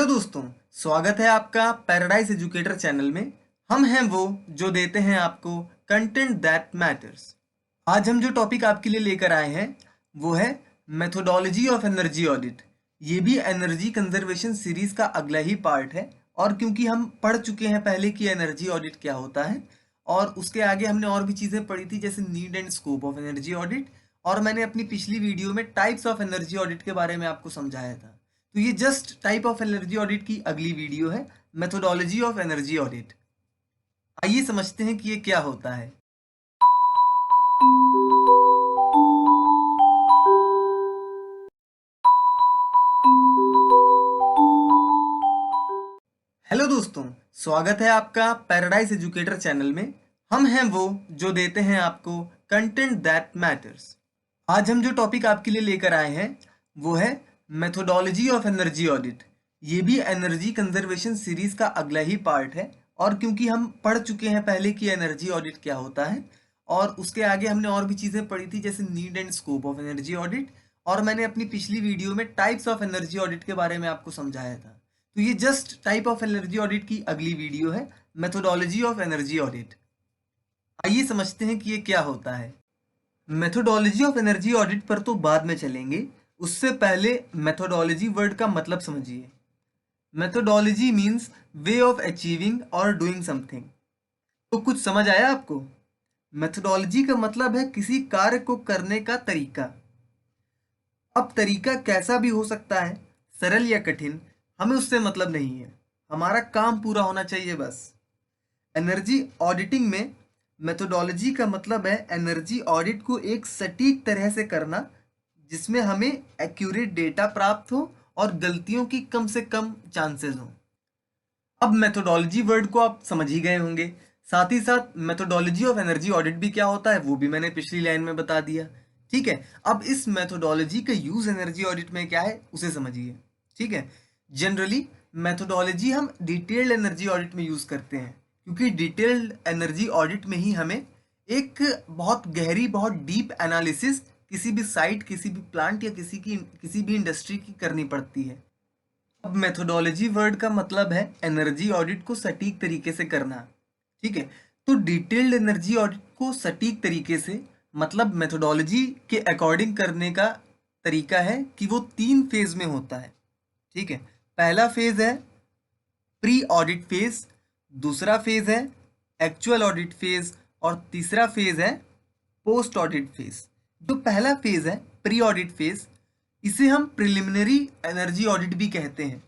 Hello दोस्तों, स्वागत है आपका पैराडाइज एजुकेटर चैनल में। हम हैं वो जो देते हैं आपको कंटेंट दैट मैटर्स। आज हम जो टॉपिक आपके लिए लेकर आए हैं वो है मेथोडोलॉजी ऑफ एनर्जी ऑडिट। ये भी एनर्जी कंजर्वेशन सीरीज का अगला ही पार्ट है। और क्योंकि हम पढ़ चुके हैं पहले कि एनर्जी ऑडिट क्या होता है, और उसके आगे हमने और भी चीज़ें पढ़ी थी जैसे need and scope of energy audit, और मैंने अपनी पिछली वीडियो में टाइप्स ऑफ एनर्जी ऑडिट के बारे में आपको समझाया था। तो ये just type of energy audit की अगली वीडियो है, मेथोडोलॉजी ऑफ एनर्जी ऑडिट। आइए समझते हैं कि ये क्या होता है। हेलो दोस्तों, स्वागत है आपका पैराडाइज एजुकेटर चैनल में। हम हैं वो जो देते हैं आपको कंटेंट दैट मैटर्स। आज हम जो टॉपिक आपके लिए लेकर आए हैं वो है मेथोडोलॉजी ऑफ एनर्जी ऑडिट। ये भी एनर्जी कंजर्वेशन सीरीज का अगला ही पार्ट है। और क्योंकि हम पढ़ चुके हैं पहले कि एनर्जी ऑडिट क्या होता है, और उसके आगे हमने और भी चीज़ें पढ़ी थी जैसे need and scope of energy audit, और मैंने अपनी पिछली वीडियो में टाइप्स ऑफ एनर्जी ऑडिट के बारे में आपको समझाया था। तो ये just type of energy audit की अगली वीडियो है, मेथोडोलॉजी ऑफ एनर्जी ऑडिट। आइए समझते हैं कि ये क्या होता है। मेथोडोलॉजी ऑफ एनर्जी ऑडिट पर तो बाद में चलेंगे, उससे पहले मेथोडोलॉजी वर्ड का मतलब समझिए। Methodology means way of achieving और डूइंग समथिंग। तो कुछ समझ आया आपको? मेथोडोलॉजी का मतलब है किसी कार्य को करने का तरीका। अब तरीका कैसा भी हो सकता है, सरल या कठिन, हमें उससे मतलब नहीं है। हमारा काम पूरा होना चाहिए बस। एनर्जी ऑडिटिंग में मेथोडोलॉजी का मतलब है एनर्जी ऑडिट को एक सटीक तरह से करना जिसमें हमें एक्यूरेट डेटा प्राप्त हो और गलतियों की कम से कम चांसेस हो। अब मेथोडोलॉजी वर्ड को आप समझ ही गए होंगे। साथ ही साथ मेथोडोलॉजी ऑफ एनर्जी ऑडिट भी क्या होता है वो भी मैंने पिछली लाइन में बता दिया। ठीक है, अब इस मेथोडोलॉजी का यूज एनर्जी ऑडिट में क्या है उसे समझिए। ठीक है, जनरली मेथोडोलॉजी हम डिटेल्ड एनर्जी ऑडिट में यूज करते हैं, क्योंकि डिटेल्ड एनर्जी ऑडिट में ही हमें एक बहुत गहरी, बहुत डीप एनालिसिस किसी भी साइट, किसी भी प्लांट या किसी भी इंडस्ट्री की करनी पड़ती है। अब मेथोडोलॉजी वर्ड का मतलब है एनर्जी ऑडिट को सटीक तरीके से करना। ठीक है, तो डिटेल्ड एनर्जी ऑडिट को सटीक तरीके से मतलब मेथोडोलॉजी के अकॉर्डिंग करने का तरीका है कि वो 3 फेज में होता है। ठीक है, पहला फेज है प्री ऑडिट फेज, दूसरा फेज है एक्चुअल ऑडिट फेज, और तीसरा फेज है पोस्ट ऑडिट फेज। जो पहला फेज है प्री ऑडिट फेज, इसे हम प्रिलिमिनरी एनर्जी ऑडिट भी कहते हैं।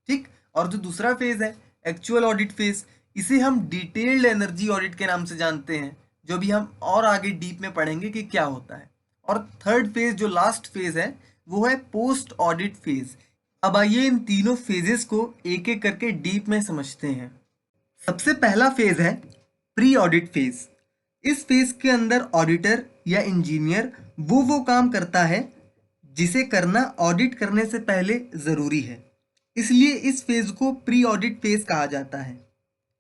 ठीक, और जो दूसरा फेज है एक्चुअल ऑडिट फेज, इसे हम डिटेल्ड एनर्जी ऑडिट के नाम से जानते हैं, जो भी हम और आगे डीप में पढ़ेंगे कि क्या होता है। और थर्ड फेज जो लास्ट फेज है वो है पोस्ट ऑडिट फेज। अब आइए इन तीनों फेजेस को एक एक करके डीप में समझते हैं। सबसे पहला फेज है प्री ऑडिट फेज। इस फेज के अंदर ऑडिटर या इंजीनियर वो काम करता है जिसे करना ऑडिट करने से पहले ज़रूरी है, इसलिए इस फेज को प्री ऑडिट फेज कहा जाता है।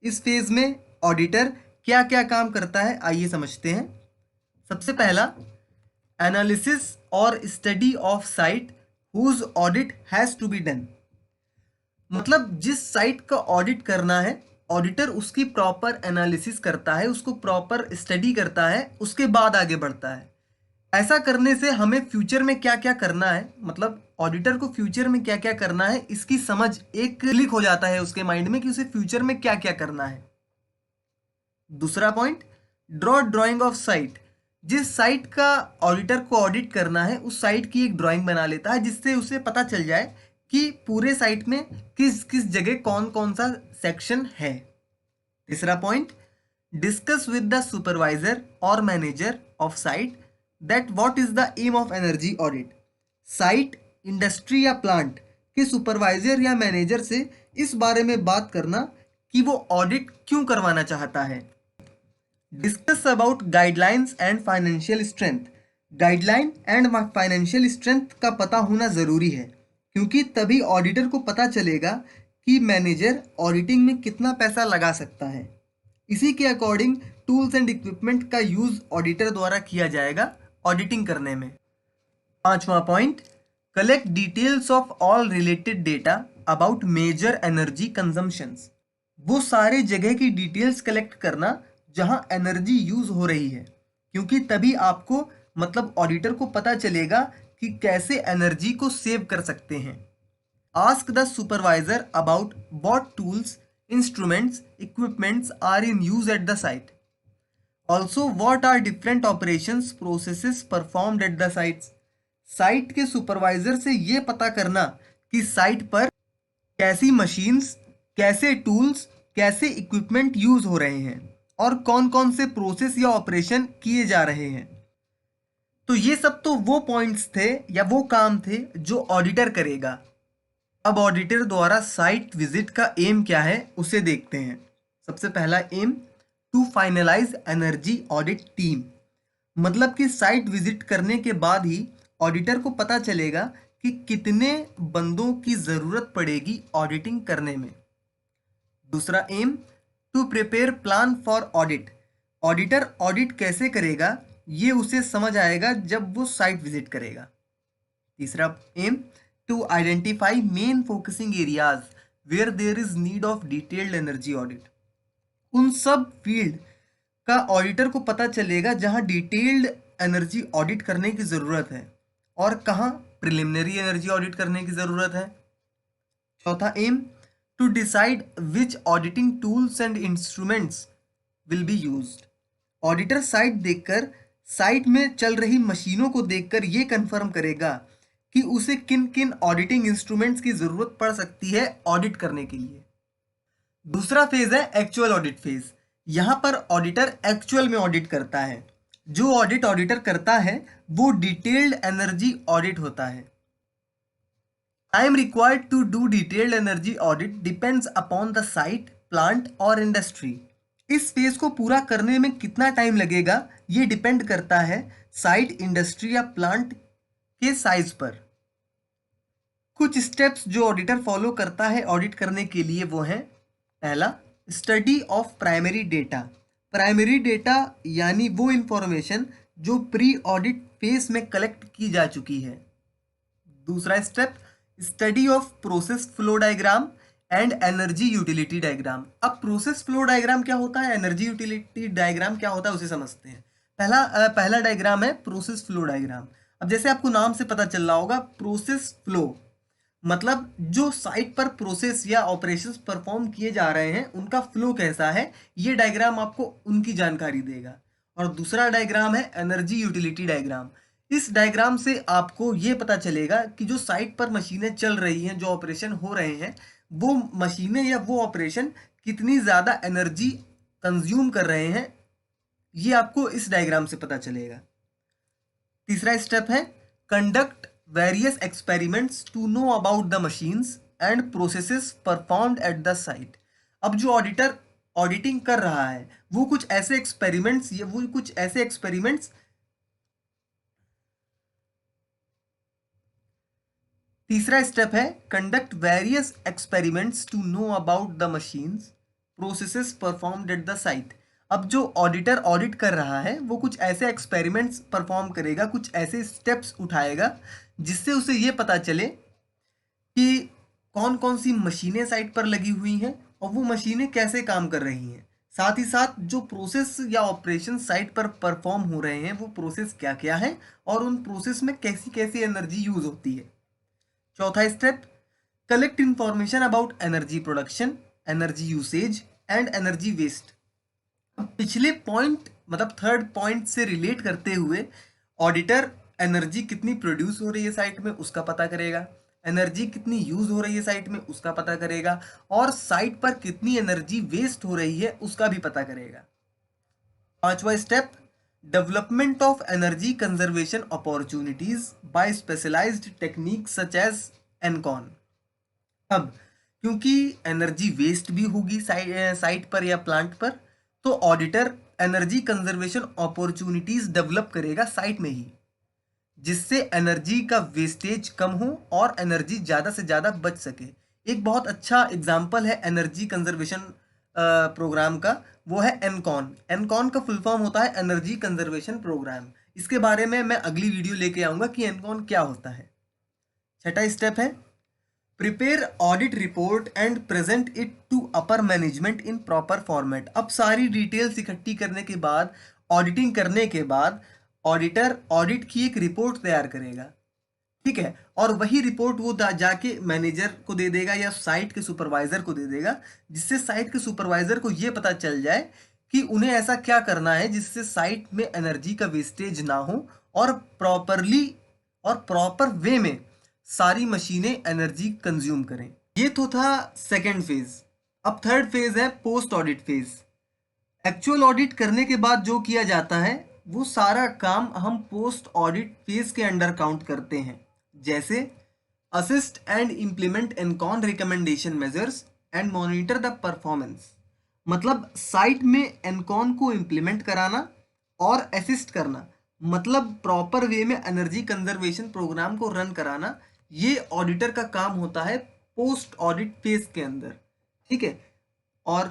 इस फेज में ऑडिटर क्या क्या काम करता है आइए समझते हैं। सबसे पहला, एनालिसिस और study of site whose audit has to be done. मतलब जिस साइट का ऑडिट करना है, ऑडिटर उसकी प्रॉपर एनालिसिस करता है, उसको प्रॉपर स्टडी करता है, उसके बाद आगे बढ़ता है। ऐसा करने से हमें फ्यूचर में क्या क्या करना है, मतलब ऑडिटर को फ्यूचर में क्या क्या करना है इसकी समझ एक क्लिक हो जाता है उसके माइंड में कि उसे फ्यूचर में क्या क्या करना है। दूसरा point, draw drying of site. जिस साइट का ऑडिटर को ऑडिट करना है उस साइट की एक ड्राइंग बना लेता है जिससे उसे पता चल जाए कि पूरे साइट में किस किस जगह कौन कौन सा सेक्शन है। तीसरा point, discuss with the supervisor और manager of site that what is the aim of energy audit. Site, industry या प्लांट के सुपरवाइजर या मैनेजर से इस बारे में बात करना कि वो ऑडिट क्यों करवाना चाहता है। Discuss about guidelines and financial strength. Guideline and financial strength का पता होना ज़रूरी है, क्योंकि तभी ऑडिटर को पता चलेगा कि मैनेजर ऑडिटिंग में कितना पैसा लगा सकता है। इसी के अकॉर्डिंग टूल्स एंड इक्विपमेंट का यूज़ ऑडिटर द्वारा किया जाएगा ऑडिटिंग करने में। पांचवा point, collect details of all related data about major energy consumptions, वो सारे जगह की डिटेल्स कलेक्ट करना जहां एनर्जी यूज हो रही है, क्योंकि तभी आपको मतलब ऑडिटर को पता चलेगा कि कैसे एनर्जी को सेव कर सकते हैं। Ask the supervisor about what tools, instruments, equipments are in use at the site. Also what are different operations processes performed at the sites. Site के सुपरवाइजर से ये पता करना कि साइट पर कैसी मशीन्स, कैसे टूल्स, कैसे इक्विपमेंट यूज हो रहे हैं और कौन कौन से प्रोसेस या ऑपरेशन किए जा रहे हैं। तो ये सब तो वो पॉइंट्स थे या वो काम थे जो ऑडिटर करेगा। अब ऑडिटर द्वारा साइट विजिट का एम क्या है उसे देखते हैं। सबसे पहला aim, to finalise energy audit team, मतलब कि साइट विजिट करने के बाद ही ऑडिटर को पता चलेगा कि कितने बंदों की ज़रूरत पड़ेगी ऑडिटिंग करने में। दूसरा aim, to prepare plan for audit, auditor audit कैसे करेगा ये उसे समझ आएगा जब वो साइट विजिट करेगा। तीसरा aim, to identify main focusing areas where there is need of detailed energy audit, उन सब फील्ड का ऑडिटर को पता चलेगा जहां डिटेल्ड एनर्जी ऑडिट करने की ज़रूरत है और कहां प्रिलिमिनरी एनर्जी ऑडिट करने की ज़रूरत है। चौथा aim, to decide which auditing tools and instruments will be used, auditor site देखकर, साइट में चल रही मशीनों को देखकर ये कंफर्म करेगा कि उसे किन किन ऑडिटिंग इंस्ट्रूमेंट्स की ज़रूरत पड़ सकती है ऑडिट करने के लिए। दूसरा फेज है एक्चुअल ऑडिट फेज। यहाँ पर ऑडिटर एक्चुअल में ऑडिट करता है। जो ऑडिट ऑडिटर करता है वो डिटेल्ड एनर्जी ऑडिट होता है। Time required to do detailed energy audit depends upon the site, plant और इंडस्ट्री। इस फेज को पूरा करने में कितना टाइम लगेगा ये डिपेंड करता है साइट, इंडस्ट्री या प्लांट के साइज पर। कुछ स्टेप्स जो ऑडिटर फॉलो करता है ऑडिट करने के लिए वो हैं, पहला, study of primary data. Primary data यानी वो इंफॉर्मेशन जो प्री ऑडिट फेज में कलेक्ट की जा चुकी है। दूसरा step, study of process flow diagram and energy utility diagram. अब प्रोसेस फ्लो डायग्राम क्या होता है, एनर्जी यूटिलिटी डायग्राम क्या होता है उसे समझते हैं। पहला डायग्राम है प्रोसेस फ्लो डायग्राम। अब जैसे आपको नाम से पता चल रहा होगा, प्रोसेस फ्लो मतलब जो साइट पर प्रोसेस या ऑपरेशंस परफॉर्म किए जा रहे हैं उनका फ्लो कैसा है, ये डायग्राम आपको उनकी जानकारी देगा। और दूसरा डायग्राम है एनर्जी यूटिलिटी डायग्राम। इस डायग्राम से आपको ये पता चलेगा कि जो साइट पर मशीनें चल रही हैं, जो ऑपरेशन हो रहे हैं, वो मशीनें या वो ऑपरेशन कितनी ज़्यादा एनर्जी कंज्यूम कर रहे हैं, ये आपको इस डायग्राम से पता चलेगा। तीसरा स्टेप है conduct various experiments to know about the machines and processes performed at the site. अब जो ऑडिटर ऑडिटिंग कर रहा है वो कुछ ऐसे एक्सपेरिमेंट्स तीसरा स्टेप है conduct various experiments to know about the machines processes performed at the site. अब जो ऑडिटर ऑडिट कर रहा है वो कुछ ऐसे एक्सपेरिमेंट्स परफॉर्म करेगा, कुछ ऐसे स्टेप्स उठाएगा जिससे उसे ये पता चले कि कौन कौन सी मशीनें साइट पर लगी हुई हैं और वो मशीनें कैसे काम कर रही हैं। साथ ही साथ जो प्रोसेस या ऑपरेशन साइट पर परफॉर्म हो रहे हैं वो प्रोसेस क्या क्या है और उन प्रोसेस में कैसी कैसी एनर्जी यूज होती है। चौथा step, collect information about energy production, energy usage and energy waste. पिछले पॉइंट मतलब थर्ड पॉइंट से रिलेट करते हुए ऑडिटर एनर्जी कितनी प्रोड्यूस हो रही है साइट में उसका पता करेगा, एनर्जी कितनी यूज हो रही है साइट में उसका पता करेगा और साइट पर कितनी एनर्जी वेस्ट हो रही है उसका भी पता करेगा। पांचवा step, development of energy conservation opportunities by specialized technique such as ENCON. अब क्योंकि एनर्जी वेस्ट भी होगी साइट पर या प्लांट पर, तो auditor energy conservation opportunities develop करेगा साइट में ही, जिससे एनर्जी का वेस्टेज कम हो और एनर्जी ज़्यादा से ज़्यादा बच सके। एक बहुत अच्छा एग्जाम्पल है एनर्जी कंजर्वेशन प्रोग्राम का, वो है एनकॉन। एनकॉन का फुल फॉर्म होता है एनर्जी कंजर्वेशन प्रोग्राम। इसके बारे में मैं अगली वीडियो लेके आऊँगा कि एनकॉन क्या होता है। छठा स्टेप है prepare audit report and present it to upper management in proper format. अब सारी डिटेल्स इकट्ठी करने के बाद, ऑडिटिंग करने के बाद, ऑडिटर ऑडिट की एक रिपोर्ट तैयार करेगा, ठीक है, और वही रिपोर्ट वो जाके मैनेजर को दे देगा या साइट के सुपरवाइजर को दे देगा, जिससे साइट के सुपरवाइजर को ये पता चल जाए कि उन्हें ऐसा क्या करना है जिससे साइट में एनर्जी का वेस्टेज ना हो और प्रॉपरली और प्रॉपर वे में सारी मशीनें एनर्जी कंज्यूम करें। ये तो था सेकेंड फेज। अब थर्ड फेज है post audit phase. Actual audit करने के बाद जो किया जाता है वो सारा काम हम पोस्ट ऑडिट फेज के अंडर काउंट करते हैं, जैसे assist and implement ENCON recommendation measures and monitor the performance. मतलब साइट में एनकॉन को इम्प्लीमेंट कराना और असिस्ट करना, मतलब प्रॉपर वे में एनर्जी कंजर्वेशन प्रोग्राम को रन कराना, ये ऑडिटर का काम होता है पोस्ट ऑडिट फेज के अंदर, ठीक है। और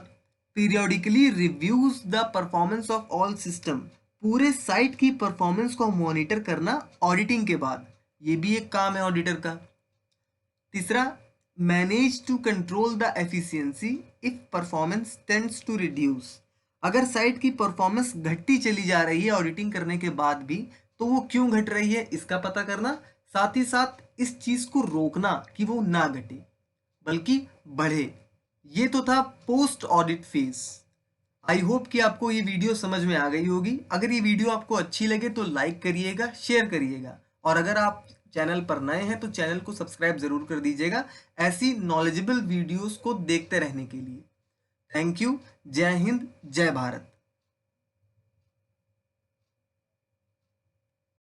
periodically reviews the performance of all system, पूरे साइट की परफॉर्मेंस को मॉनिटर करना ऑडिटिंग के बाद, ये भी एक काम है ऑडिटर का। तीसरा, manage to control the efficiency if performance tends to reduce. अगर साइट की परफॉर्मेंस घटती चली जा रही है ऑडिटिंग करने के बाद भी, तो वो क्यों घट रही है इसका पता करना, साथ ही साथ इस चीज को रोकना कि वो ना घटे बल्कि बढ़े। ये तो था post audit phase. I hope कि आपको ये वीडियो समझ में आ गई होगी। अगर ये वीडियो आपको अच्छी लगे तो लाइक करिएगा, शेयर करिएगा, और अगर आप चैनल पर नए हैं तो चैनल को सब्सक्राइब जरूर कर दीजिएगा ऐसी नॉलेजेबल वीडियोस को देखते रहने के लिए। Thank you. जय हिंद, जय भारत।